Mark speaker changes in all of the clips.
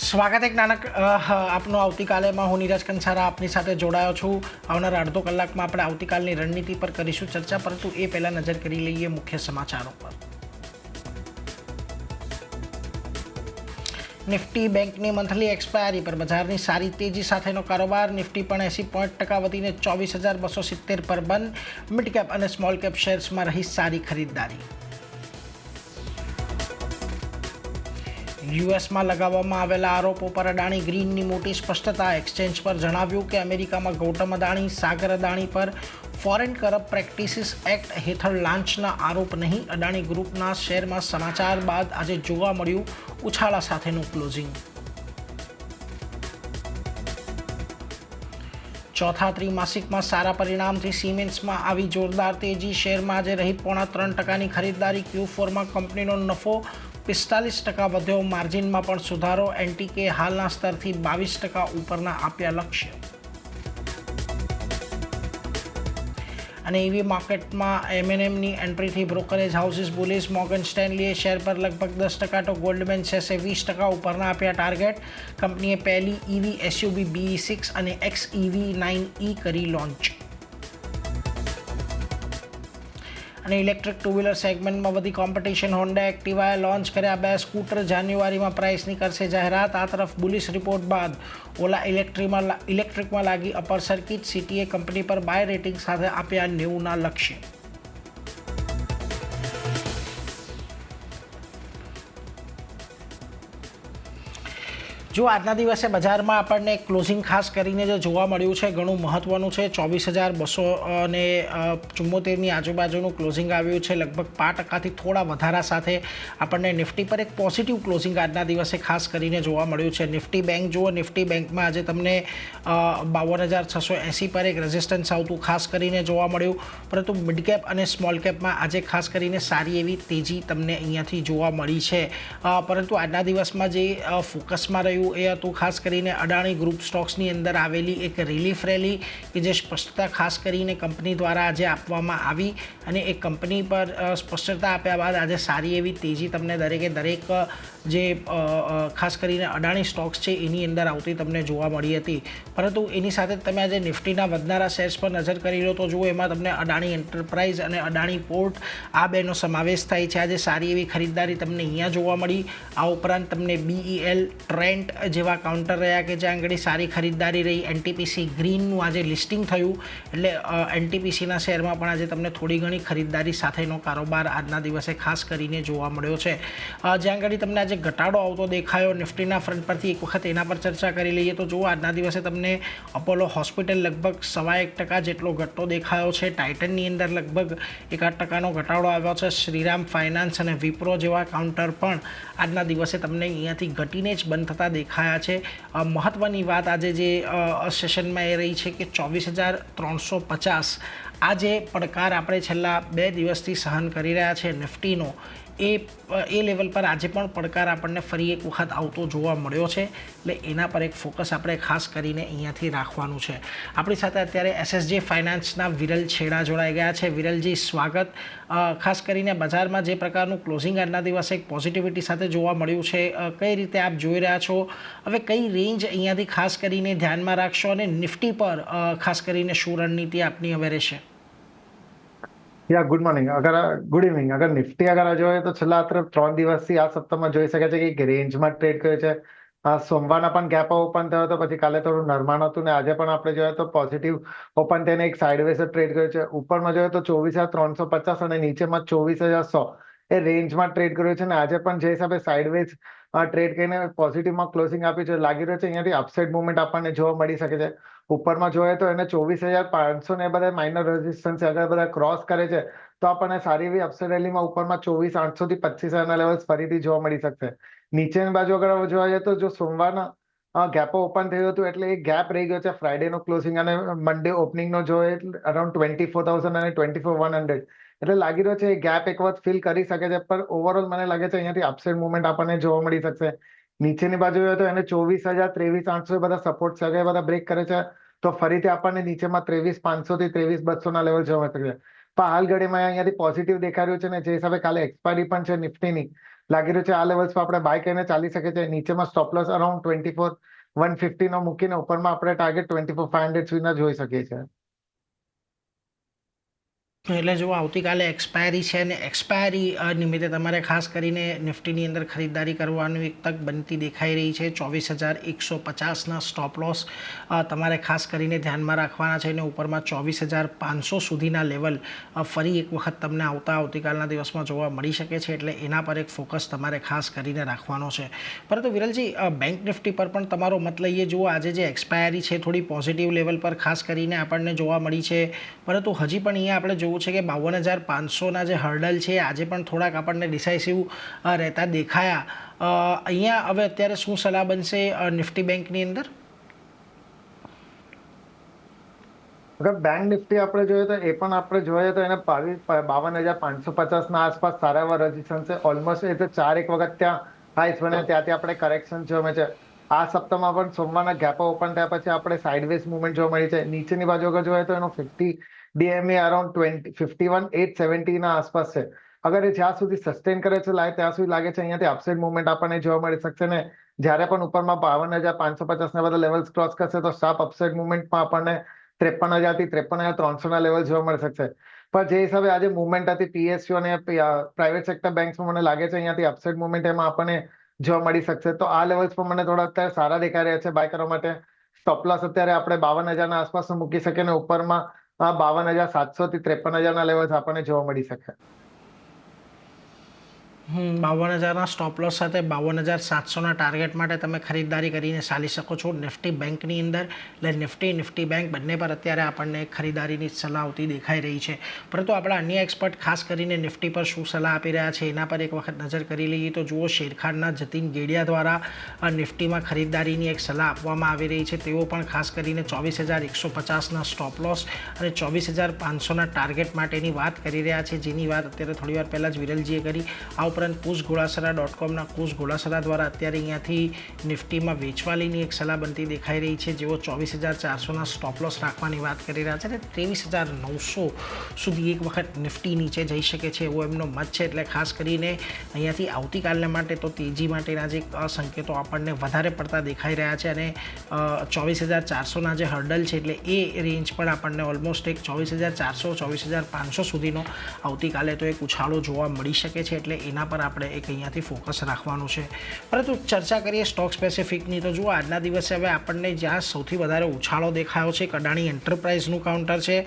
Speaker 1: સ્વાગત એક નાનક આપનું આવતીકાલેમાં હું નીરજ કંસારા આપની સાથે જોડાયો છું. આવનારા અડધો કલાકમાં આપણે આવતીકાલની રણનીતિ પર કરીશું ચર્ચા, પરંતુ એ પહેલાં નજર કરી લઈએ મુખ્ય સમાચારો પર. નિફ્ટી બેંકની મંથલી એક્સપાયરી પર બજારની સારી તેજી સાથેનો કારોબાર. નિફ્ટી પણ 80 પોઈન્ટ વધીને 24,270 પર બંધ. મિડ કેપ અને સ્મોલ કેપ શેર્સમાં રહી સારી ખરીદદારી. યુએસમાં લગાવવામાં આવેલા આરોપો પર અદાણી ગ્રીનની મોટી સ્પષ્ટતા. એક્સચેન્જ પર જણાવ્યું કે અમેરિકામાં ગૌતમ અદાણી, સાગર અદાણી પર ફોરેન કરપ્ટ પ્રેક્ટિસિસ એક્ટ હેઠળ લાંચના આરોપ નહીં. અદાણી ગ્રુપના શેરમાં સમાચાર બાદ આજે જોવા મળ્યું ઉછાળા સાથેનું ક્લોઝિંગ. ચોથા ત્રિમાસિકમાં સારા પરિણામથી સિમેન્સમાં આવી જોરદાર તેજી. શેરમાં આજે રહી 3.5% ખરીદદારી. Q4માં કંપનીનો નફો 45% વધ્યો. માર્જિનમાં પણ સુધારો. એનટીકે હાલના સ્તરથી 22% ઉપરના આપ્યા લક્ષ્ય. અને એવી માર્કેટમાં એમએનએમની એન્ટ્રીથી બ્રોકરેજ હાઉસીસ બુલિશ. મોર્ગન સ્ટેનલીએ શેર પર લગભગ 10%, તો ગોલ્ડમેન સેસે 20% ઉપરના આપ્યા ટાર્ગેટ. કંપનીએ પહેલી ઈવી એસયુવી BE6 અને XEV9e કરી લોન્ચ. અને ઇલેક્ટ્રિક ટુ વ્હીલર સેગમેન્ટમાં વધી કોમ્પિટિશન. હોન્ડા એક્ટિવાએ લોન્ચ કર્યા 2 સ્કૂટર. જાન્યુઆરીમાં પ્રાઇસની કરશે જાહેરાત. આ તરફ બુલિશ રિપોર્ટ બાદ ઓલા ઇલેક્ટ્રિકમાં લાગી અપર સર્કિટ. સિટીએ કંપની પર બાય રેટિંગ સાથે આપ્યા 90ના લક્ષ્ય. જો આજના દિવસે બજારમાં આપણને ક્લોઝિંગ ખાસ કરીને જે જોવા મળ્યું છે ઘણું મહત્ત્વનું છે. 24,274ની આજુબાજુનું ક્લોઝિંગ આવ્યું છે. લગભગ 5%થી થોડા વધારા સાથે આપણને નિફ્ટી પર એક પોઝિટિવ ક્લોઝિંગ આજના દિવસે ખાસ કરીને જોવા મળ્યું છે. નિફ્ટી બેંક જુઓ, નિફ્ટી બેંકમાં આજે તમને 52,680 પર એક રેઝિસ્ટન્સ આવતું ખાસ કરીને જોવા મળ્યું. પરંતુ મિડ કેપ અને સ્મોલ કેપમાં આજે ખાસ કરીને સારી એવી તેજી તમને અહીંયાથી જોવા મળી છે. પરંતુ આજના દિવસમાં જે ફોકસમાં રહ્યું એ હતું ખાસ કરીને અદાણી ગ્રુપ સ્ટોક્સની અંદર આવેલી એક રિલીફ રેલી કે જે સ્પષ્ટતા ખાસ કરીને કંપની દ્વારા આજે આપવામાં આવી. અને એ કંપની પર સ્પષ્ટતા આપ્યા બાદ આજે સારી એવી તેજી તમને દરેક જે ખાસ કરીને અદાણી સ્ટોક્સ છે એની અંદર આવતી તમને જોવા મળી હતી. પરંતુ એની સાથે તમે આજે નિફ્ટીના વધનારા શેર્સ પર નજર કરી લો તો જુઓ એમાં તમને અદાણી એન્ટરપ્રાઇઝ અને અદાણી પોર્ટ આ બેનો સમાવેશ થાય છે. આજે સારી એવી ખરીદદારી તમને અહીંયા જોવા મળી. આ ઉપરાંત તમને BEL, ટ્રેન્ટ જેવા કાઉન્ટર રહ્યા કે જ્યાં આગળ સારી ખરીદદારી રહી. એનટીપીસી ગ્રીનનું આજે લિસ્ટિંગ થયું એટલે એનટીપીસીના શેરમાં પણ આજે તમને થોડી ઘણી ખરીદદારી સાથેનો કારોબાર આજના દિવસે ખાસ કરીને જોવા મળ્યો છે. જ્યાં આગળ તમને આજે ઘટાડો આવતો દેખાયો નિફ્ટીના ફ્રન્ટ પરથી એક વખત એના પર ચર્ચા કરી લઈએ તો જુઓ આજના દિવસે તમને અપોલો હોસ્પિટલ લગભગ 1.25% જેટલો ઘટતો દેખાયો છે. ટાઇટનની અંદર લગભગ 1.8%નો ઘટાડો આવ્યો છે. શ્રીરામ ફાઇનાન્સ અને વિપ્રો જેવા કાઉન્ટર પણ આજના દિવસે તમને અહીંયાથી ઘટીને જ બંધ થતા દેખાયા છે. મહત્ત્વની વાત આજે જે સેશનમાં એ રહી છે કે 24,350 આ જે પડકાર આપણે છેલ્લા 2 દિવસથી સહન કરી રહ્યા છે નિફ્ટીનો એ લેવલ પર આજે પણ પડકાર આપણને ફરી એક વખત આવતો જોવા મળ્યો છે. એટલે એના પર એક ફોકસ આપણે ખાસ કરીને અહીંયાથી રાખવાનું છે. આપણી સાથે અત્યારે SSJ ફાઇનાન્સના વિરલ છેડા જોડાઈ ગયા છે. વિરલજી સ્વાગત. ખાસ કરીને બજારમાં જે પ્રકારનું ક્લોઝિંગ આજના દિવસે એક પોઝિટિવિટી સાથે જોવા મળ્યું છે કઈ રીતે આપ જોઈ રહ્યા છો? હવે કઈ રેન્જ અહીંયાથી ખાસ કરીને ધ્યાનમાં રાખશો અને નિફ્ટી પર ખાસ કરીને શું રણનીતિ આપની હવે રહેશે?
Speaker 2: Good morning. Good evening. અગર નિફ્ટી જોઈએ તો છેલ્લા 3 દિવસથી આ સપ્તાહમાં જોઈ શકે છે કે એક રેન્જમાં ટ્રેડ કર્યો છે. સોમવારના પણ ગેપ ઓપન થયો હતો, પછી કાલે થોડું નરમાણ હતું ને આજે પણ આપણે જોઈએ તો પોઝિટિવ ઓપન થઈને એક સાઇડવેઝ ટ્રેડ કર્યો છે. ઉપરમાં જોઈએ તો 24,350 અને નીચેમાં 24,100 એ રેન્જમાં ટ્રેડ કર્યો છે. ને આજે પણ જે હિસાબે સાઇડવેઝ ટ્રેડ કરીને પોઝિટિવમાં ક્લોઝિંગ આપ્યું છે લાગી રહ્યું છે અહીંયાથી અપસાઇડ મુવમેન્ટ આપણને જોવા મળી શકે છે. ઉપરમાં જોઈએ તો એને 24,500 ને બધા માઇનર રેઝિસ્ટન્સ અગર બધા ક્રોસ કરે છે તો આપણને સારી એવી અપસાઇડ રેલીમાં ઉપરમાં 24,800 થી 25,000ના લેવલ્સ ફરીથી જોવા મળી શકશે. નીચેની બાજુ અગર જોવા જઈએ તો જો સોમવારના ગેપો ઓપન થયું હતું એટલે એક ગેપ રહી ગયો છે ફ્રાઇડેનો ક્લોઝિંગ અને મંડે ઓપનિંગનો જોઈએ અરાઉન્ડ 24,000 અને 24,100 એટલે લાગી રહ્યો છે એ ગેપ એક વખત ફિલ કરી શકે છે. પણ ઓવરઓલ મને લાગે છે અહીંયાથી અપસાઇડ મુવમેન્ટ આપણને જોવા મળી શકશે. નીચેની બાજુ જોઈએ તો એને 24,000, 23,800 બધા સપોર્ટ છે બધા બ્રેક કરે છે તો ફરીથી આપણને નીચેમાં 23,500 થી 23,200ના લેવલ જોવા મળશે. પણ હાલ ઘડીમાં અહીંયાથી પોઝિટિવ દેખાઈ રહ્યું છે ને જે હિસાબે કાલે એક્સપાયરી પણ છે નિફ્ટીની લાગી રહ્યું છે આ લેવલ્સ પર આપણે બાય કરીને ચાલી શકે છે. નીચેમાં સ્ટોપ લોસ અરાઉન્ડ 24,150 નો મૂકીને ઉપરમાં આપણે ટાર્ગેટ 24,500 સુધીના જોઈ શકીએ છીએ.
Speaker 1: એટલે જો આવતીકાલે એક્સપાયરી છે અને એક્સપાયરી નિમિત્તે તમારે ખાસ કરીને નિફ્ટીની અંદર ખરીદદારી કરવાની એક તક બનતી દેખાઈ રહી છે. 24,150ના સ્ટોપ લોસ તમારે ખાસ કરીને ધ્યાનમાં રાખવાના છે અને ઉપરમાં 24,500 સુધીના લેવલ ફરી એક વખત તમને આવતીકાલના દિવસમાં જોવા મળી શકે છે. એટલે એના પર એક ફોકસ તમારે ખાસ કરીને રાખવાનો છે. પરંતુ વિરલજી, બેંક નિફ્ટી પર પણ તમારો મત લઈએ. જુઓ, આજે જે એક્સપાયરી છે થોડી પોઝિટિવ લેવલ પર ખાસ કરીને આપણને જોવા મળી છે, પરંતુ હજી પણ અહીંયા આપણે જોવું છે કે 52,500ના જે હર્ડલ છે આજે પણ થોડાક આપણને ડિસાઇસિવ રહેતા દેખાયા. અહીંયા હવે અત્યારે શું સલાહ બનશે નિફ્ટી બેંકની અંદર?
Speaker 2: અગર બેંક નિફ્ટી આપણે જોઈએ તો એ પણ આપણે જોઈએ તો એને 52,550ના આસપાસ સારા એવા રેઝિસ્ટન્સ છે. ઓલમોસ્ટ એ તો 4 વખત ત્યાં હાઈસ બને, ત્યાંથી આપણે કરેક્શન જોવા છે. આ સપ્તાહમાં પણ સોમવારના ગેપો ઓપન થયા પછી આપણે સાઇડવેઝ મુવમેન્ટ જોવા મળી છે. નીચેની બાજુ અગર જોઈએ તો એનો 50 DMA અરાઉન્ડ 51,870 ના આસપાસ છે. અગર એ જ્યાં સુધી સસ્ટેન કરે છે ત્યાં સુધી લાગે છે અહીંયાથી અપસાઇડ મુવમેન્ટ આપણને જોવા મળી શકશે ને જ્યારે પણ ઉપરમાં 52,550ના બધા લેવલ્સ ક્રોસ કરશે તો શાર્પ અપસાઇડ મુવમેન્ટમાં આપણને 53,000 થી 53,300ના લેવલ જોવા મળી શકશે. પણ જે હિસાબે આજે મુવમેન્ટ હતી PSU અને પ્રાઇવેટ સેક્ટર બેંક્સમાં, મને લાગે છે અહીંયાથી અપસાઇડ મુવમેન્ટ એમાં આપણને જોવા મળી શકશે. તો આ લેવલ્સ પર મને થોડા અત્યારે સારા દેખાઈ રહ્યા છે બાય કરવા માટે. સ્ટોપ લોસ અત્યારે આપણે 52,000ના આસપાસ મૂકી શકીએ ને ઉપરમાં 52,700 થી 53,000ના લેવલ્સ આપણને જોવા મળી શકે.
Speaker 1: 52,000ના સ્ટોપ લોસ સાથે 52,700ના ટાર્ગેટ માટે તમે ખરીદદારી કરીને ચાલી શકો છો નિફ્ટી બેંકની અંદર. એટલે નિફ્ટી બેંક બંને પર અત્યારે આપણને ખરીદારીની સલાહ આવતી દેખાઈ રહી છે. પરંતુ આપણા અન્ય એક્સપર્ટ ખાસ કરીને નિફ્ટી પર શું સલાહ આપી રહ્યા છે એના પર એક વખત નજર કરી લઈએ તો જુઓ, શેરખાનના જતીન ગેડિયા દ્વારા નિફ્ટીમાં ખરીદદારીની એક સલાહ આપવામાં આવી રહી છે. તેઓ પણ ખાસ કરીને 24,150ના સ્ટોપ લોસ અને 24,500ના ટાર્ગેટ માટેની વાત કરી રહ્યા છે, જેની વાત અત્યારે થોડી વાર પહેલાં જ વિરલજીએ કરી. આ ઉપરાંત કુશગોળાસરા.comના કુશ ગોળાસરા દ્વારા અત્યારે અહીંયાથી નિફ્ટીમાં વેચવાલીની એક સલાહ બનતી દેખાઈ રહી છે. જેઓ 24,400ના સ્ટોપ લોસ રાખવાની વાત કરી રહ્યા છે અને 23,900 સુધી એક વખત નિફ્ટી નીચે જઈ શકે છે એવો એમનો મત છે. એટલે ખાસ કરીને અહીંયાથી આવતીકાલને માટે તો તેજી માટેના જે સંકેતો આપણને વધારે પડતા દેખાઈ રહ્યા છે અને 24,400ના જે હર્ડલ છે એટલે એ રેન્જ પણ આપણને ઓલમોસ્ટ એક 24,400 24,500 સુધીનો આવતીકાલે તો એક ઉછાળો જોવા મળી શકે છે. એટલે એના પર આપણે એક અહીંયાથી ફોકસ રાખવાનું છે. પરંતુ ચર્ચા કરીએ સ્ટોક સ્પેસિફિકની તો જુઓ, આજના દિવસે હવે આપણને જ્યાં સૌથી વધારે ઉછાળો દેખાયો છે એક અદાણી એન્ટરપ્રાઇઝનું કાઉન્ટર છે.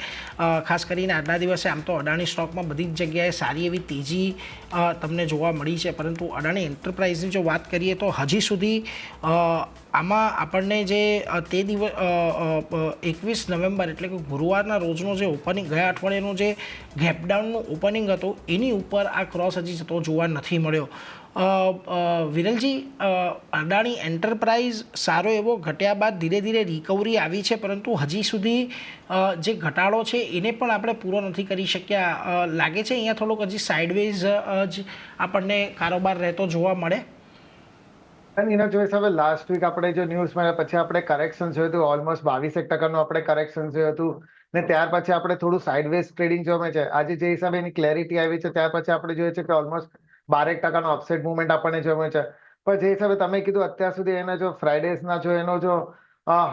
Speaker 1: ખાસ કરીને આજના દિવસે આમ તો અદાણી સ્ટોકમાં બધી જ જગ્યાએ સારી એવી તેજી તમને જોવા મળી છે, પરંતુ અદાણી એન્ટરપ્રાઇઝની જો વાત કરીએ તો હજી સુધી આમાં આપણને જે તે દિવસ 21 નવેમ્બર એટલે કે ગુરુવારના રોજનો જે ઓપનિંગ, ગયા અઠવાડિયાનો જે ગેપડાઉનનું ઓપનિંગ હતું એની ઉપર આ ક્રોસ હજી જતો જોવા નથી મળ્યો. વિરલજી, અદાણી એન્ટરપ્રાઇઝ સારો એવો ઘટ્યા બાદ ધીરે ધીરે રિકવરી આવી છે, પરંતુ હજી સુધી જે ઘટાડો છે એને પણ આપણે પૂરો નથી કરી શક્યા. લાગે છે અહીંયા થોડોક હજી સાઇડવેઝ જ આપણને કારોબાર રહેતો જોવા મળે.
Speaker 2: એના જો હિસાબે લાસ્ટ વીક આપણે જો ન્યૂઝ મળ્યા પછી આપણે કરેક્શન જોયું હતું, ઓલમોસ્ટ 22% આપણે કરેક્શન જોયું હતું ને ત્યાર પછી આપણે થોડું સાઇડવેઝ ટ્રેડિંગ જોવા છે. આજે જે હિસાબે એની ક્લેરિટી આવી છે ત્યાર પછી આપણે જોઈએ છે કે ઓલમોસ્ટ 12% અપસાઇડ મુવમેન્ટ આપણને જોવા છે. પણ જે હિસાબે તમે કીધું અત્યાર સુધી એના જો ફ્રાઇડેઝના જો એનો જો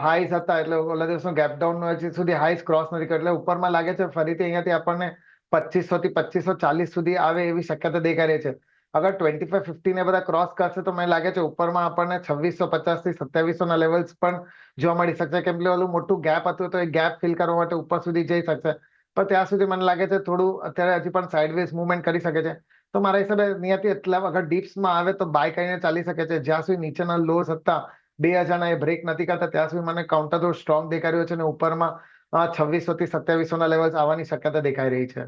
Speaker 2: હાઈસ હતા એટલે ઓલા દિવસનો ગેપડાઉનનો હજી સુધી હાઈસ ક્રોસ નથી કર્યો. એટલે ઉપરમાં લાગે છે ફરીથી અહીંયાથી આપણને 2,500 થી 2,540 સુધી આવે એવી શક્યતા દેખાઈ રહી છે. અગર 2550 ને બધા ક્રોસ કરશે તો મને લાગે છે ઉપરમાં આપણને 2,650 થી 2,700ના લેવલ્સ પણ જોવા મળી શકશે. કેમ કે ઓલું મોટું ગેપ હતું તો એ ગેપ ફિલ કરવા માટે ઉપર સુધી જઈ શકશે. પણ ત્યાં સુધી મને લાગે છે થોડું અત્યારે હજી પણ સાઇડવેઝ મુવમેન્ટ કરી શકે છે. તો મારા હિસાબે નિયતિ એટલા અગર ડીપ્સમાં આવે તો બાય કરીને ચાલી શકે છે. જ્યાં સુધી નીચેના લોસ હતા 2,000ના એ બ્રેક નથી કરતા ત્યાં સુધી મને કાઉન્ટર તો સ્ટ્રોંગ દેખાઈ રહ્યો છે અને ઉપરમાં 2,600 થી 2,700ના લેવલ્સ આવવાની શક્યતા દેખાઈ રહી છે.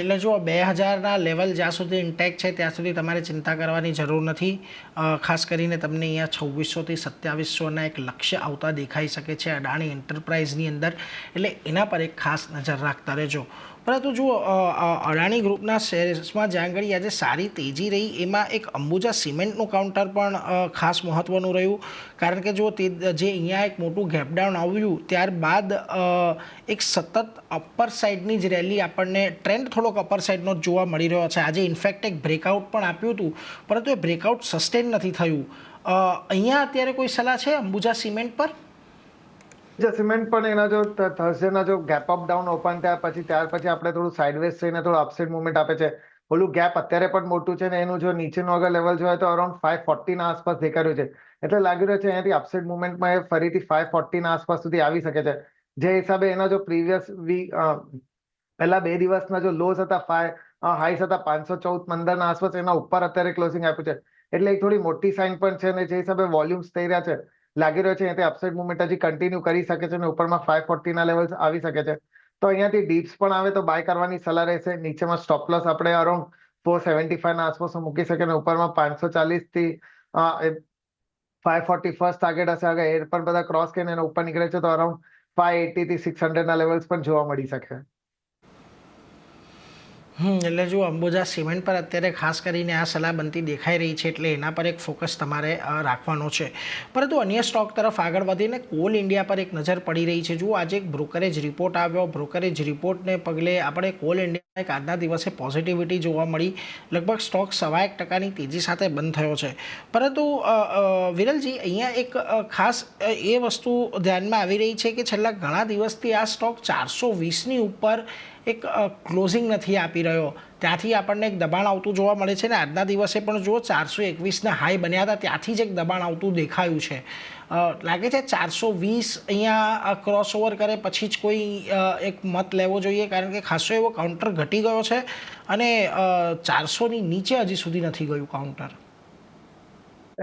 Speaker 1: એટલે જુઓ, 2,000ના લેવલ જ્યાં સુધી ઇન્ટેક છે ત્યાં સુધી તમારે ચિંતા કરવાની જરૂર નથી. ખાસ કરીને તમને અહીંયા 2,600 થી 2,700ના એક લક્ષ્ય આવતા દેખાઈ શકે છે અદાણી એન્ટરપ્રાઇઝની અંદર. એટલે એના પર એક ખાસ નજર રાખતા રહેજો. પરંતુ જુઓ અડાણી ગ્રુપના શેર્સમાં જ્યાં આગળ આજે સારી તેજી રહી એમાં એક અંબુજા સિમેન્ટનું કાઉન્ટર પણ ખાસ મહત્ત્વનું રહ્યું, કારણ કે જો તે જે અહીંયા એક મોટું ગેપડાઉન આવ્યું ત્યારબાદ એક સતત અપર સાઇડની જ રેલી આપણને ટ્રેન્ડ થોડોક અપર સાઇડનો જ જોવા મળી રહ્યો છે. આજે ઇનફેક્ટ એક બ્રેકઆઉટ પણ આપ્યું હતું, પરંતુ એ બ્રેકઆઉટ સસ્ટેન નથી થયું. અહીંયા અત્યારે કોઈ સલાહ છે અંબુજા સિમેન્ટ પર?
Speaker 2: સિમેન્ટ પણ એના જો થર્સડેના જો ગેપ અપ ડાઉન ઓપન થયા પછી ત્યાર પછી આપણે થોડું સાઇડવેઝ થઈને થોડું અપસાઇડ મુવમેન્ટ આપે છે. ઓલું ગેપ અત્યારે પણ મોટું છે ને એનું જો નીચેનું અગર લેવલ જોઈએ તો અરાઉન્ડ 540 ના આસપાસ દેખાઈ રહ્યું છે. એટલે લાગી રહ્યું છે અહીંયાથી અપસાઇડ મુવમેન્ટમાં એ ફરીથી 540 ના આસપાસ સુધી આવી શકે છે. જે હિસાબે એના જો પ્રીવિયસ પહેલા 2 દિવસના જો લોસ હતા હાઈસ હતા 514-15 ના આસપાસ, એના ઉપર અત્યારે ક્લોઝિંગ આપ્યું છે. એટલે એક થોડી મોટી સાઇન પણ છે ને જે હિસાબે વોલ્યુમ્સ થઈ રહ્યા છે લાગી રહ્યો છે અહીંયાથી અપસાઇડ મુવમેન્ટ હજી કન્ટિન્યુ કરી શકે છે અને ઉપરમાં 540 ના લેવલ્સ આવી શકે છે. તો અહીંયાથી ડીપ્સ પણ આવે તો બાય કરવાની સલાહ રહેશે. નીચેમાં સ્ટોપ લોસ આપણે અરાઉન્ડ 475 ના આસપાસ મૂકી શકે અને ઉપરમાં 540 થી 540 ફર્સ્ટ ટાર્ગેટ હશે. અગર એ પણ બધા ક્રોસ કરીને એના ઉપર નીકળે છે તો અરાઉન્ડ 580 થી 600 ના લેવલ્સ પણ જોવા મળી શકે.
Speaker 1: એટલે જો અંબુજા સિમેન્ટ પર અત્યારે ખાસ કરીને આ સલાહ બનતી દેખાઈ રહી છે, એટલે એના પર એક ફોકસ તમારે રાખવાનો છે. પરંતુ અન્ય સ્ટોક તરફ આગળ વધીને કોલ ઇન્ડિયા પર એક નજર પડી રહી છે. જુઓ આજે એક બ્રોકરેજ રિપોર્ટ આવ્યો, બ્રોકરેજ રિપોર્ટને પગલે આપણે કોલ ઇન્ડિયા એક આજના દિવસે પોઝિટિવિટી જોવા મળી. લગભગ સ્ટોક 1.25% તેજી સાથે બંધ થયો છે. પરંતુ વિરલજી અહીંયા એક ખાસ એ વસ્તુ ધ્યાનમાં આવી રહી છે કે છેલ્લા ઘણા દિવસથી આ સ્ટોક 420ની ઉપર એક ક્લોઝિંગ નથી આપી રહ્યો. ત્યાંથી આપણને એક દબાણ આવતું જોવા મળે છે ને આજના દિવસે પણ જુઓ 421ના હાઈ બન્યા હતા ત્યાંથી જ એક દબાણ આવતું દેખાયું છે. લાગે છે 420 અહીંયા ક્રોસઓવર કરે પછી જ કોઈ એક મત લેવો જોઈએ, કારણ કે ખાસો એવો કાઉન્ટર ઘટી ગયો છે અને 400ની નીચે હજી સુધી નથી ગયું કાઉન્ટર.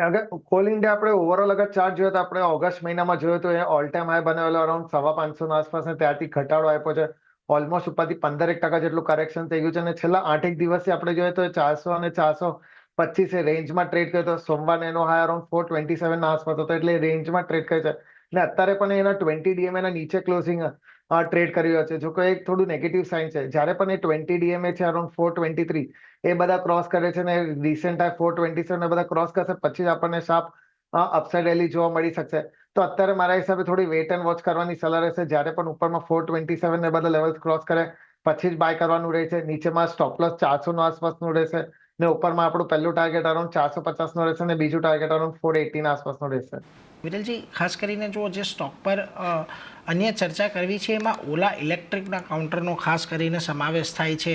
Speaker 2: અગર કોલ ઇન્ડિયા આપણે ઓવરઓલ અગર ચાર્ટ જોઈએ તો આપણે ઓગસ્ટ મહિનામાં જોયું તો એ ઓલ ટાઈમ હાઈ બનાવેલો અરાઉન્ડ 550 ના આસપાસ, ત્યારથી ઘટાડો આપ્યો છે. ઓલમોસ્ટ ઉપરથી 15% જેટલું કરેક્શન થઈ ગયું છે અને છેલ્લા 8 દિવસથી આપણે જોઈએ તો 400 અને 425 એ રેન્જમાં ટ્રેડ કર્યો હતો. સોમવારે એનો હાઈ અરાઉન્ડ 427 ના આસપાસ હતો, એટલે રેન્જમાં ટ્રેડ કર્યો છે અને અત્યારે પણ એના 20 ડીએમએ ના નીચે ક્લોઝિંગ ટ્રેડ કરી રહ્યો છે. જો કે એક થોડું નેગેટિવ સાઇન છે. જ્યારે પણ એ 20 ડીએમએ છે અરાઉન્ડ 423 એ બધા ક્રોસ કરે છે ને રિસેન્ટ હાઈ 427 એ બધા ક્રોસ કરશે પછી જ આપણને શાર્પ અપસાઇડ રેલી જોવા મળી શકશે. તો અત્યારે મારા હિસાબે થોડી વેટ એન્ડ વોચ કરવાની સલાહ રહેશે. જ્યારે પણ ઉપરમાં 427 ને બધા લેવલ્સ ક્રોસ કરે પછી જ બાય કરવાનું રહેશે. નીચેમાં સ્ટોપ લોસ 400 નો આસપાસનું રહેશે ને ઉપરમાં આપણું પહેલું ટાર્ગેટ અરાઉન્ડ 450 નો રહેશે અને બીજું ટાર્ગેટ અરાઉન્ડ 480 ના આસપાસનું રહેશે.
Speaker 1: વિરલજી ખાસ કરીને જો જે સ્ટોક પર અન્ય ચર્ચા કરવી છે એમાં ઓલા ઇલેક્ટ્રિકના કાઉન્ટરનો ખાસ કરીને સમાવેશ થાય છે.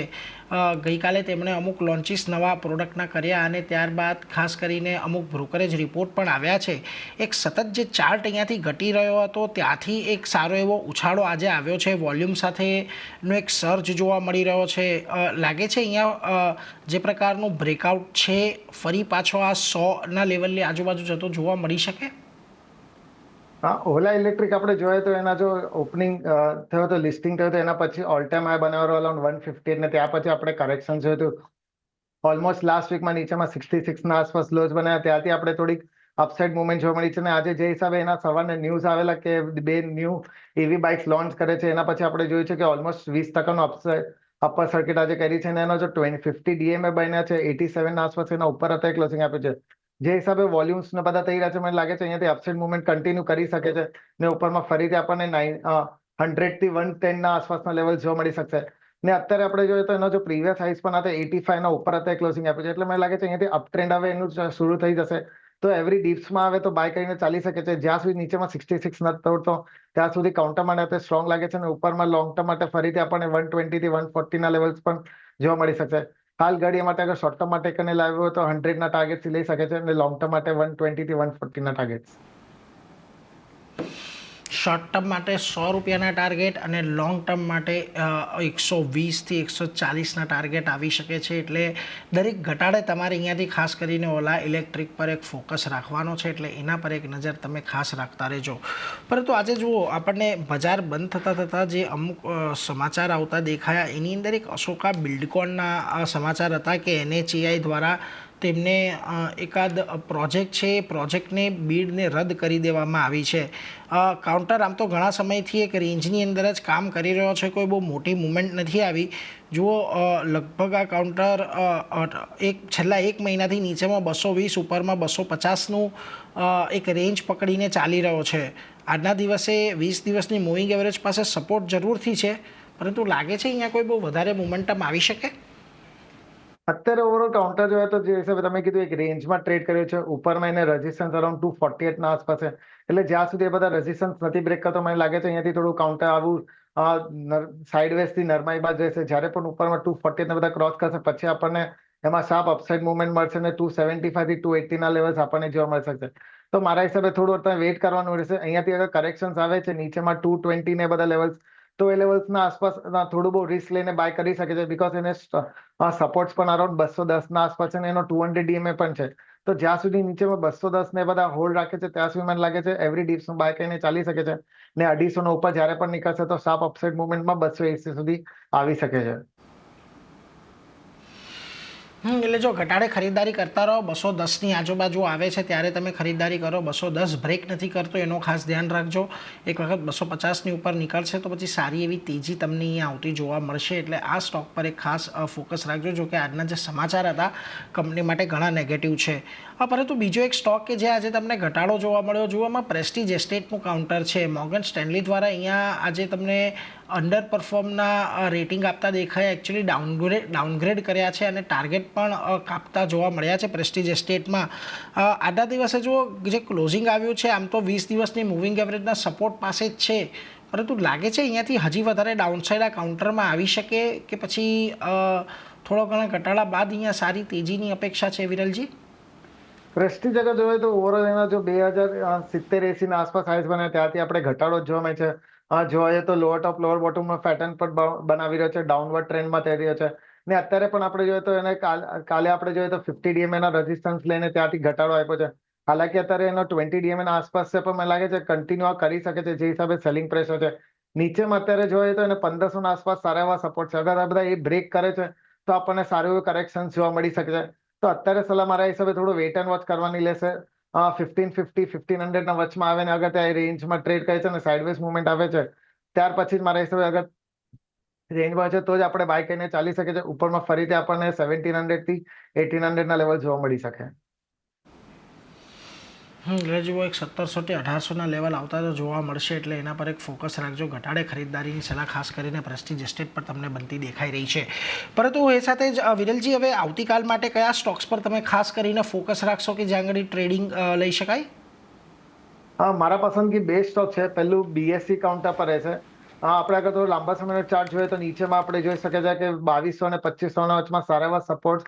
Speaker 1: ગઈકાલે તેમણે અમુક લોન્ચીસ નવા પ્રોડક્ટના કર્યા અને ત્યારબાદ ખાસ કરીને અમુક બ્રોકરેજ રિપોર્ટ પણ આવ્યા છે. એક સતત જે ચાર્ટ અહીંયાથી ઘટી રહ્યો હતો ત્યાંથી એક સારો એવો ઉછાળો આજે આવ્યો છે. વોલ્યુમ સાથેનો એક સર્જ જોવા મળી રહ્યો છે. લાગે છે અહીંયા જે પ્રકારનું બ્રેકઆઉટ છે ફરી પાછો આ 100ના લેવલની આજુબાજુ જતો જોવા મળી શકે?
Speaker 2: ઓલા ઇલેક્ટ્રિક આપણે જોઈએ તો એના જો ઓપનિંગ થયો તો લિસ્ટિંગ થયો તો એના પછી ઓલ ટાઈમ હાઈ બનાવેલો અરાઉન્ડ 150 ને ત્યાં પછી આપણે કરેક્શન જોયું હતું. ઓલમોસ્ટ લાસ્ટ વીકમાં નીચેમાં 66 ના આસપાસ લોસ બનાવ્યા, ત્યાંથી આપણે થોડીક અપસાઇડ મુવમેન્ટ જોવા મળી છે. અને આજે જે હિસાબે એના સવારને ન્યૂઝ આવેલા કે 2 ન્યૂ EV બાઇક્સ લોન્ચ કરે છે એના પછી આપણે જોયું છે કે ઓલમોસ્ટ 20% અપર સર્કિટ આજે કરી છે અને એનો જો 50 ડીએમએ બન્યા છે 87 ના આસપાસ એના ઉપર અત્યારે ક્લોઝિંગ આપ્યું છે. જે હિસાબે વોલ્યુમ્સ ને બધા થઈ રહ્યા છે મને લાગે છે અહીંયાથી અપસાઇડ મુવમેન્ટ કન્ટિન્યુ કરી શકે છે ને ઉપરમાં ફરીથી આપણને 100 થી 110 ના આસપાસના લેવલ જોવા મળી શકશે. ને અત્યારે આપણે જોઈએ તો એનો જો પ્રીવિયસ હાઈસ પણ હતા 85 ના ઉપર અત્યારે ક્લોઝિંગ આપ્યું છે. એટલે મને લાગે છે અહીંયાથી અપ ટ્રેન્ડ હવે એનું શરૂ થઈ જશે. તો એવરી ડીપ્સમાં આવે તો બાય કરીને ચાલી શકે છે. જ્યાં સુધી નીચેમાં 66 નથી તોડતો ત્યાં સુધી કાઉન્ટર માટે સ્ટ્રોંગ લાગે છે અને ઉપરમાં લોંગ ટર્મ માટે ફરીથી આપણને 120 થી 140 ના લેવલ્સ પણ જોવા મળી શકશે. હાલ ઘડીએ માટે અગર શોર્ટ ટર્મ માટે કરીને લાવ્યો હોય તો 100 ના ટાર્ગેટ લઈ શકે છે અને લોંગ ટર્મ માટે 120 થી 140 ના ટાર્ગેટ.
Speaker 1: શોર્ટ ટર્મ માટે 100 રૂપિયાના ટાર્ગેટ અને લોંગ ટર્મ માટે 120 થી 140ના ટાર્ગેટ આવી શકે છે. એટલે દરેક ઘટાડે તમારે અહીંયાથી ખાસ કરીને ઓલા ઇલેક્ટ્રિક પર એક ફોકસ રાખવાનો છે, એટલે એના પર એક નજર તમે ખાસ રાખતા રહેજો. પરંતુ આજે જુઓ આપણને બજાર બંધ થતાં જે અમુક સમાચાર આવતા દેખાયા એની અંદર એક અશોકા બિલ્ડકોનના સમાચાર હતા કે NHAI દ્વારા તેમને એકાદ પ્રોજેક્ટ છે એ પ્રોજેક્ટને બીડને રદ કરી દેવામાં આવી છે. કાઉન્ટર આમ તો ઘણા સમયથી એક રેન્જની અંદર જ કામ કરી રહ્યો છે, કોઈ બહુ મોટી મુવમેન્ટ નથી આવી. જુઓ લગભગ આ કાઉન્ટર છેલ્લા 1 મહિનાથી નીચેમાં 220 ઉપરમાં 250નું એક રેન્જ પકડીને ચાલી રહ્યો છે. આજના દિવસે 20 દિવસની મૂવિંગ એવરેજ પાસે સપોર્ટ જરૂરથી છે, પરંતુ લાગે છે અહીંયા કોઈ બહુ વધારે મોમેન્ટમ આવી શકે.
Speaker 2: અત્યારે ઓવરઓલ કાઉન્ટર જોઈએ તો જે હિસાબે તમે કીધું એક રેન્જમાં ટ્રેડ કર્યો છે, ઉપરમાં એને રેઝિસ્ટન્સ અરાઉન્ડ 248 ના આસપાસ છે. એટલે જ્યાં સુધી એ બધા રેઝિસ્ટન્સ નથી બ્રેક કરતો, મને લાગે છે અહીંયાથી થોડું કાઉન્ટર આવું સાઇડવેઝ થી નરમાઈ બાદ રહેશે. જ્યારે પણ ઉપરમાં 248 ને બધા ક્રોસ કરશે પછી આપણને એમાં શાર્પ અપસાઇડ મુવમેન્ટ મળશે ને 275 થી 280 ના લેવલ્સ આપણને જોવા મળી શકશે. તો મારા હિસાબે થોડું તમે વેઇટ કરવાનું રહેશે. અહીંયાથી અગર કરેક્શન્સ આવે છે નીચેમાં 220 ને બધા લેવલ્સ, તો એ લેવલ્સના આસપાસ થોડું બહુ રિસ્ક લઈને બાય કરી શકે છે, બીકોઝ એને સપોર્ટ્સ પણ અરાઉન્ડ 210 ના આસપાસ છે અને એનો 200 ડીએમએ પણ છે. તો જ્યાં સુધી નીચેમાં 210 ને બધા હોલ્ડ રાખે છે ત્યાં સુધી મને લાગે છે એવરી ડીપ્સનું બાય કરીને ચાલી શકે છે. ને 250 નો ઉપર જ્યારે પણ નીકળશે તો શાર્પ અપસાઇડ મુવમેન્ટમાં 280 સુધી આવી શકે છે.
Speaker 1: એટલે જો ઘટાડે ખરીદારી કરતા રહો, 210ની આજુબાજુ આવે છે ત્યારે તમે ખરીદારી કરો. 210 બ્રેક નથી કરતો એનો ખાસ ધ્યાન રાખજો. એક વખત 250ની ઉપર નીકળશે તો પછી સારી એવી તેજી તમને અહીંયા આવતી જોવા મળશે. એટલે આ સ્ટોક પર એક ખાસ ફોકસ રાખજો. જો કે આજના જે સમાચાર હતા કંપની માટે ઘણા નેગેટિવ છે. પરંતુ બીજો એક સ્ટોક કે જે આજે તમને ઘટાડો જોવા મળ્યો, જોવામાં પ્રેસ્ટીજ એસ્ટેટનું કાઉન્ટર છે. મોર્ગન સ્ટેનલી દ્વારા અહીંયા આજે તમને અંડર પરફોર્મના રેટિંગ આપતા દેખાય. એકચ્યુઅલી ડાઉનગ્રેડ કર્યા છે અને ટાર્ગેટ પણ કાપતા જોવા મળ્યા છે પ્રેસ્ટીજ એસ્ટેટમાં. આજના દિવસે જો જે ક્લોઝિંગ આવ્યું છે આમ તો 20 દિવસની મૂવિંગ એવરેજના સપોર્ટ પાસે જ છે, પરંતુ લાગે છે અહીંયાથી હજી વધારે ડાઉનસાઇડ આ કાઉન્ટરમાં આવી શકે કે પછી થોડો ઘણા ઘટાડા બાદ અહીંયા સારી તેજીની અપેક્ષા છે વિરલજી?
Speaker 2: પ્રેસ્ટીજ અગર જોઈએ તો ઓવરઓલ એના જો 2070-80 ના આસપાસ સાઇઝ બને ત્યારથી આપણે ઘટાડો જ જોવા મળે છે. જોઈએ તો લોઅર ટોપ લોઅર બોટમમાં પેટર્ન પણ બનાવી રહ્યો છે, ડાઉનવર્ડ ટ્રેન્ડમાં થઈ રહ્યો છે. ને અત્યારે પણ આપણે જોઈએ તો એને કાલે આપણે જોઈએ તો 50 ડીએમએ ના રેઝિસ્ટન્સ લઈને ત્યાંથી ઘટાડો આપ્યો છે. હાલાકી અત્યારે એનો 20 ડીએમએ ના આસપાસ છે, પણ મને લાગે છે કન્ટિન્યુ આ કરી શકે છે જે હિસાબે સેલિંગ પ્રેશર છે. નીચેમાં અત્યારે જોઈએ તો એને 1500 ના આસપાસ સારા એવા સપોર્ટ છે. અગર આ બધા એ બ્રેક કરે છે તો આપણને સારું એવું કરેક્શન જોવા મળી શકે છે. તો અત્યારે સલાહ મારા હિસાબે થોડું વેઇટ એન્ડ વોચ કરવાની લેશે. 1550-1500 ના વચમાં આવે ને અગર ત્યાં રેન્જમાં ટ્રેડ કરે છે ને સાઇડવેઝ મુવમેન્ટ આવે છે ત્યાર પછી જ મારા હિસાબે અગર રેન્જમાં છે તો જ આપણે બાય કરીને ચાલી શકે છે. ઉપરમાં ફરીથી આપણને 1700 થી 1800 ના લેવલ જોવા મળી શકે.
Speaker 1: એટલે જુઓ એક 1700 થી 1800ના લેવલ આવતા તો જોવા મળશે. એટલે એના પર એક ફોકસ રાખજો. ઘટાડે ખરીદદારીની સલાહ ખાસ કરીને પ્રેસ્ટીજ એસ્ટેટ પર તમને બનતી દેખાઈ રહી છે. પરંતુ એ સાથે જ વિરલજી હવે આવતીકાલ માટે કયા સ્ટોક્સ પર તમે ખાસ કરીને ફોકસ રાખશો કે જ્યાં આગળ ટ્રેડિંગ લઈ શકાય?
Speaker 2: મારા પસંદગી બે સ્ટોક છે. પહેલું બીએસસી કાઉન્ટર પર રહેશે. આપણે અગર થોડો લાંબા સમયનો ચાર્ટ જોઈએ તો નીચેમાં આપણે જોઈ શકીએ છીએ કે 2200 અને 2500 ના વચમાં સારા એવા સપોર્ટ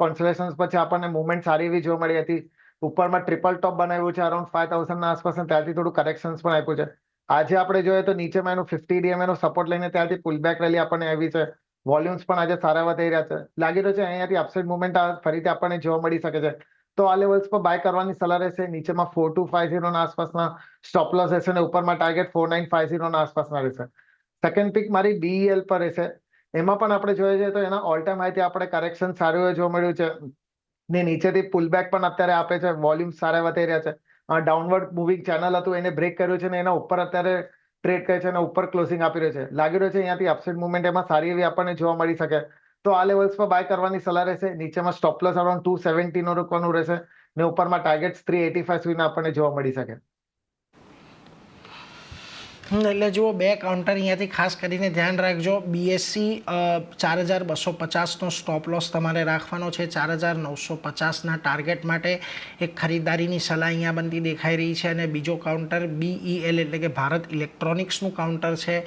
Speaker 2: કોન્સોલેશન્સ પછી આપણને મુવમેન્ટ સારી એવી જોવા મળી હતી. ઉપરમાં ટ્રિપલ ટોપ બનાવ્યું છે અરાઉન્ડ 5000 ના આસપાસ, ત્યારથી થોડું કરેક્શન્સ પણ આપ્યું છે. આજે આપણે જોઈએ તો નીચેમાં એનું 50 ડીએમએ નો સપોર્ટ લઈને ત્યારથી પુલબેક રેલી આપણને આવી છે. વોલ્યુમ્સ પણ આજે સારા એવા થઈ રહ્યા છે. લાગી રહ્યું છે અહીંયાથી અપસાઇડ મુવમેન્ટ ફરીથી આપણને જોવા મળી શકે છે. તો આ લેવલ્સ પર બાય કરવાની સલાહ રહેશે. નીચેમાં 4250 ના આસપાસના સ્ટોપ લોસ રહેશે અને ઉપરમાં ટાર્ગેટ 4950 ના આસપાસના રહેશે. સેકન્ડ પિક મારી બીઈએલ પર રહેશે. એમાં પણ આપણે જોઈએ છીએ તો એના ઓલ ટાઈમ હાઈથી આપણે કરેક્શન સારું એવું જોવા મળ્યું છે ને નીચેથી પુલબેક પણ અત્યારે આપે છે. વોલ્યુમ સારા એવા થઈ રહ્યા છે. ડાઉનવર્ડ મૂવિંગ ચેનલ હતું એને બ્રેક કર્યું છે ને એના ઉપર અત્યારે ટ્રેડ કરે છે અને ઉપર ક્લોઝિંગ આપી રહ્યો છે. લાગી રહ્યો છે અહીંયાથી અપસાઇડ મુવમેન્ટ એમાં સારી એવી આપણને જોવા મળી શકે. તો આ લેવલ્સ પર બાય કરવાની સલાહ રહેશે. નીચેમાં સ્ટોપ લોસ અરાઉન્ડ 270 નો રોકવાનું રહેશે ને ઉપરમાં ટાર્ગેટ 385 સુધીના આપણને જોવા મળી શકે.
Speaker 1: એટલે જુઓ બે કાઉન્ટર અહીંયાથી ખાસ કરીને ધ્યાન રાખજો. બીએસસી 4250નો સ્ટોપ લોસ તમારે રાખવાનો છે. 4950ના ટાર્ગેટ માટે એક ખરીદારીની સલાહ અહીંયા બનતી દેખાઈ રહી છે. અને બીજો કાઉન્ટર બીઈએલ એટલે કે ભારત ઇલેક્ટ્રોનિક્સનું કાઉન્ટર છે.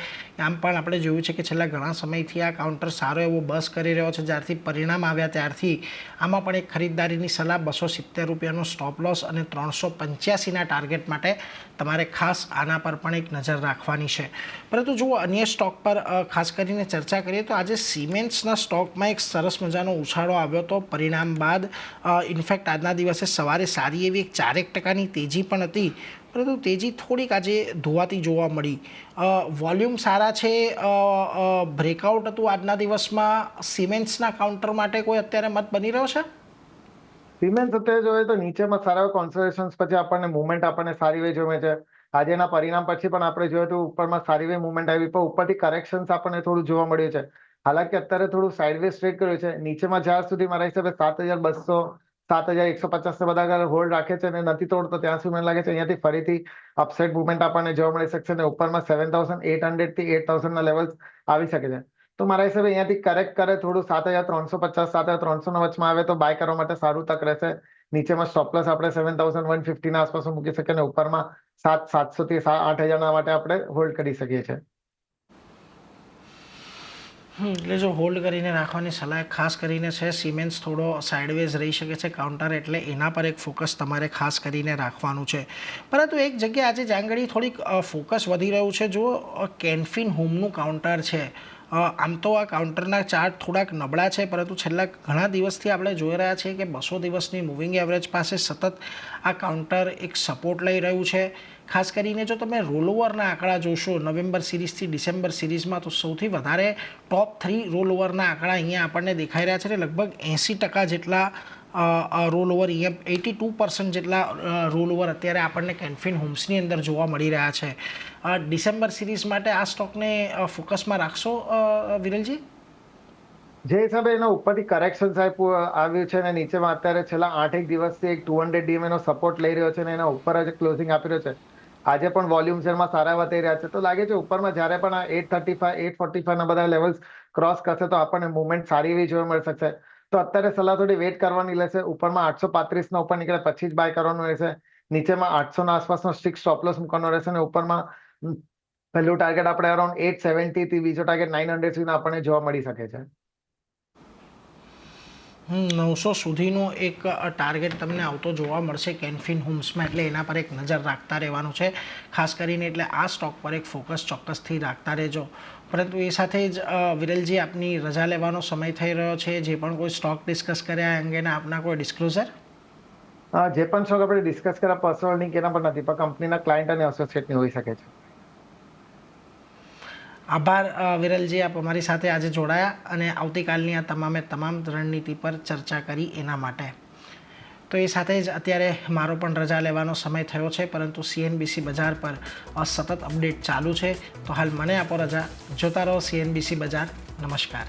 Speaker 1: આમ પણ આપણે જોયું છે કે છેલ્લા ઘણા સમયથી આ કાઉન્ટર સારો એવો બસ કરી રહ્યો છે. જ્યારથી પરિણામ આવ્યા ત્યારથી આમાં પણ એક ખરીદારીની સલાહ. 270 રૂપિયાનો સ્ટોપ લોસ અને 385ના ટાર્ગેટ માટે તમારે ખાસ આના પર પણ એક નજર રાખવાની છે. પરંતુ જુઓ અન્ય સ્ટોક પર ખાસ કરીને ચર્ચા કરીએ તો આજે સિમેન્ટ્સના સ્ટોકમાં એક સરસ મજાનો ઉછાળો આવ્યો હતો પરિણામ બાદ. ઇનફેક્ટ આજના દિવસે સવારે સારી એવી એક 4% તેજી પણ હતી, પરંતુ તેજી થોડીક આજે ધોવાતી જોવા મળી. વોલ્યુમ સારા છે. બ્રેકઆઉટ હતું આજના દિવસમાં. સિમેન્ટ્સના કાઉન્ટર માટે કોઈ અત્યારે મત બની રહ્યો છે?
Speaker 2: સિમેન્સ અત્યારે જોઈએ તો નીચેમાં સારા કોન્સોલેશન્સ પછી આપણને મુવમેન્ટ આપણને સારી વે જોવે છે. આજે એના પરિણામ પછી પણ આપણે જોઈએ તો ઉપરમાં સારી વે મુવમેન્ટ આવી પણ ઉપરથી કરેક્શન્સ આપણને થોડું જોવા મળ્યું છે. હાલાકી અત્યારે થોડું સાઇડવેઝ ટ્રેડ કર્યું છે. નીચેમાં જ્યાં સુધી મારા હિસાબે 7,200 7,150 બધા આગળ હોલ્ડ રાખે છે અને નથી તોડતો ત્યાં સુધી મને લાગે છે અહીંયાથી ફરીથી અપસાઇડ મુવમેન્ટ આપણને જોવા મળી શકશે અને ઉપરમાં 7,800 થી 8,000 ના લેવલ્સ આવી શકે છે. તો મારા હિસાબે અહીંયાથી કરેક્ટ કરે થોડું 7,350 7,300 ના વચમાં આવે તો બાય કરવા માટે સારું તક રહેશે. નીચેમાં સ્ટોપ લોસ આપણે 7,150 ના આસપાસ મૂકી શકીએ અને ઉપરમાં 7,700 થી 8,000 ના માટે આપણે હોલ્ડ કરી શકીએ છીએ.
Speaker 1: એટલે જો હોલ્ડ કરીને રાખવાની સલાહ ખાસ કરીને છે. સિમેન્સ થોડો સાઇડવેઝ રહી શકે છે કાઉન્ટર, એટલે એના પર એક ફોકસ તમારે ખાસ કરીને રાખવાનું છે. પરંતુ એક જગ્યાએ આજે જાંગડી થોડીક ફોકસ વધી રહ્યું છે. જો કેનફિન હોમનું કાઉન્ટર છે, આમ તો આ કાઉન્ટરના ચાર્ટ થોડાક નબળા છે, પરંતુ છેલ્લા ઘણા દિવસથી આપણે જોઈ રહ્યા છીએ કે 200 દિવસની મૂવિંગ એવરેજ પાસે સતત આ કાઉન્ટર એક સપોર્ટ લઈ રહ્યું છે. ખાસ કરીને જો તમે રોલઓવરના આંકડા જોશો નવેમ્બર સિરીઝથી ડિસેમ્બર સિરીઝમાં, તો સૌથી વધારે ટોપ 3 રોલઓવરના આંકડા અહીંયા આપણને દેખાઈ રહ્યા છે અને લગભગ 80% જેટલા રોલઓવર, અહીંયા 82% જેટલા રોલઓવર અત્યારે આપણને કેનફિન હોમ્સની અંદર જોવા મળી રહ્યા છે. ડિસેમ્બર સિરીઝ માટે આ સ્ટોકને ફોકસમાં રાખશો વિરલજી?
Speaker 2: જે હિસાબે એના ઉપરથી કરેક્શન આવ્યું છે અને નીચેમાં અત્યારે છેલ્લા 8 દિવસથી એક 200 DMA નો સપોર્ટ લઈ રહ્યો છે અને એના ઉપર જ ક્લોઝિંગ આપી રહ્યો છે. આજે પણ વોલ્યુમ શેરમાં સારા વધી રહ્યા છે. તો લાગે છે ઉપરમાં જ્યારે પણ આ 835 845 ના બધા લેવલ્સ ક્રોસ કરશે તો આપણને મુવમેન્ટ સારી એવી જોવા મળી શકશે. તો અત્યારે સલાહ થોડી વેટ કરવાની રહેશે. ઉપરમાં 835 ના ઉપર નીકળે પછી જ બાય કરવાનું રહેશે. નીચેમાં 800 ના આસપાસનો સ્ટ્રિક્ટ સ્ટોપ લોસ મૂકવાનો રહેશે અને ઉપરમાં પહેલું ટાર્ગેટ આપણે અરાઉન્ડ 870 થી બીજો ટાર્ગેટ 900 સુધીના આપણને જોવા મળી શકે છે.
Speaker 1: 900 સુધીનો એક ટાર્ગેટ તમને આવતો જોવા મળશે કેનફિન હોમ્સમાં, એટલે એના પર એક નજર રાખતા રહેવાનું છે ખાસ કરીને. એટલે આ સ્ટોક પર એક ફોકસ ચોક્કસથી રાખતા રહેજો. પરંતુ એ સાથે જ વિરલજી, આપની રજા લેવાનો સમય થઈ રહ્યો છે. જે પણ કોઈ સ્ટોક ડિસ્કસ કર્યા અંગેના આપના કોઈ ડિસ્ક્લોઝર?
Speaker 2: જે પણ સ્ટોક આપણે ડિસ્કસ કર્યા પર્સનલ લિંક એના પર નથી, પણ કંપનીના ક્લાયન્ટ અને એસોસિએટની હોઈ શકે છે.
Speaker 1: આભાર વિરલજી, આપ અમારી સાથે આજે જોડાયા અને આવતીકાલની આ તમામે તમામ રણનીતિ પર ચર્ચા કરી એના માટે. તો એ સાથે જ અત્યારે મારો પણ રજા લેવાનો સમય થયો છે, પરંતુ CNBC બજાર પર સતત અપડેટ ચાલુ છે. તો હાલ મને આપો રજા. જોતા રહો CNBC બજાર. નમસ્કાર.